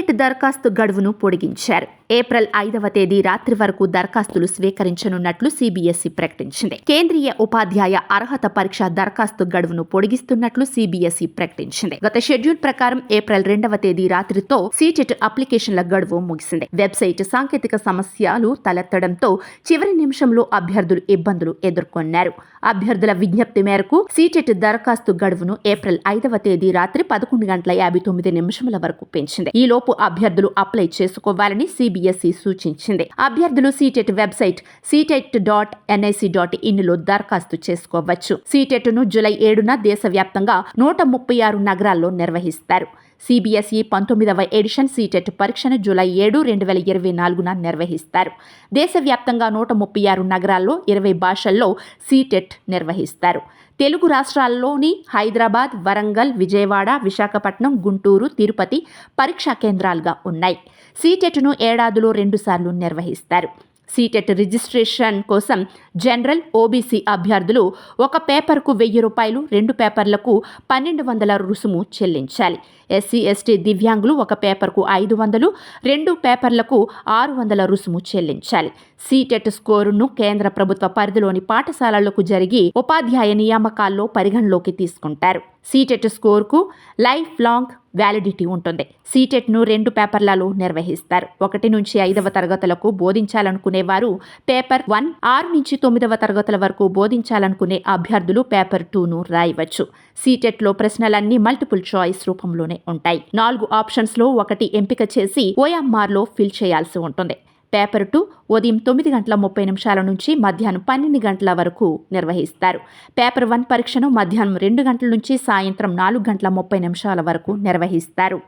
CTET దరఖాస్తు గడువును పొడిగించారు. April 5వ తేదీ రాత్రి వరకు దరఖాస్తులు స్వీకరించనున్నట్లు సిబిఎస్ఈ ప్రకటించింది. కేంద్రీయ ఉపాధ్యాయ అర్హత పరీక్ష దరఖాస్తు గడువును పొడిగిస్తున్నట్లు సిబిఎస్ఈ ప్రకటించింది. గత షెడ్యూల్ ప్రకారం ఏప్రిల్ 2వ తేదీ రాత్రితో సీటెట్ అప్లికేషన్ల గడువు ముగిసింది. వెబ్సైట్ సాంకేతిక సమస్యలు తలెత్తడంతో చివరి నిమిషంలో అభ్యర్థులు ఇబ్బందులు ఎదుర్కొన్నారు. అభ్యర్థుల విజ్ఞప్తి మేరకు సీటెట్ దరఖాస్తు గడువును ఏప్రిల్ 5వ తేదీ రాత్రి 11:59 వరకు పెంచింది. ఈలోపు అభ్యర్థులు అప్లై చేసుకోవాలని సిబిఎస్ఈ సూచించింది. అభ్యర్థులు సీటెట్ వెబ్సైట్ ctet.nic.in లో దరఖాస్తు చేసుకోవచ్చు. సీటెట్ను జూలై 7న దేశవ్యాప్తంగా 136 నగరాల్లో నిర్వహిస్తారు. సిబిఎస్ఈ 19వ ఎడిషన్ సీటెట్ పరీక్షను జూలై 7, 2024న నిర్వహిస్తారు. దేశవ్యాప్తంగా 136 నగరాల్లో 20 భాషల్లో సీటెట్ నిర్వహిస్తారు. తెలుగు రాష్ట్రాల్లోని హైదరాబాద్, వరంగల్, విజయవాడ, విశాఖపట్నం, గుంటూరు, తిరుపతి పరీక్షా కేంద్రాలుగా ఉన్నాయి. సీటెట్ను ఏడాదిలో 2 సార్లు నిర్వహిస్తారు. సీటెట్ రిజిస్ట్రేషన్ కోసం జనరల్, ఓబీసీ అభ్యర్థులు ఒక పేపర్కు ₹1000, 2 పేపర్లకు 1200 రుసుము చెల్లించాలి. ఎస్సీ, ఎస్టీ, దివ్యాంగులు ఒక పేపర్కు 500, 2 పేపర్లకు 600 రుసుము చెల్లించాలి. సీటెట్ స్కోరును కేంద్ర ప్రభుత్వ పరిధిలోని పాఠశాలలకు జరిగి ఉపాధ్యాయ నియామకాల్లో పరిగణలోకి తీసుకుంటారు. సీటెట్ స్కోర్కు లైఫ్ లాంగ్ వ్యాలిడిటీ ఉంటుంది. సీటెట్ను 2 పేపర్లలో నిర్వహిస్తారు. 1 నుంచి 5వ తరగతులకు బోధించాలనుకునేవారు పేపర్ 1, 6 నుంచి 9వ తరగతుల వరకు బోధించాలనుకునే అభ్యర్థులు పేపర్ 2ను రాయవచ్చు. సీటెట్లో ప్రశ్నలన్నీ మల్టిపుల్ చాయిస్ రూపంలోనే ఉంటాయి. 4 ఆప్షన్స్లో 1 ఎంపిక చేసి OMRలో ఫిల్ చేయాల్సి ఉంటుంది. పేపర్ 2 ఉదయం 9:30 నుంచి మధ్యాహ్నం 12 గంటల వరకు నిర్వహిస్తారు. పేపర్ 1 పరీక్షను మధ్యాహ్నం 2 గంటల నుంచి సాయంత్రం 4:30 వరకు నిర్వహిస్తారు.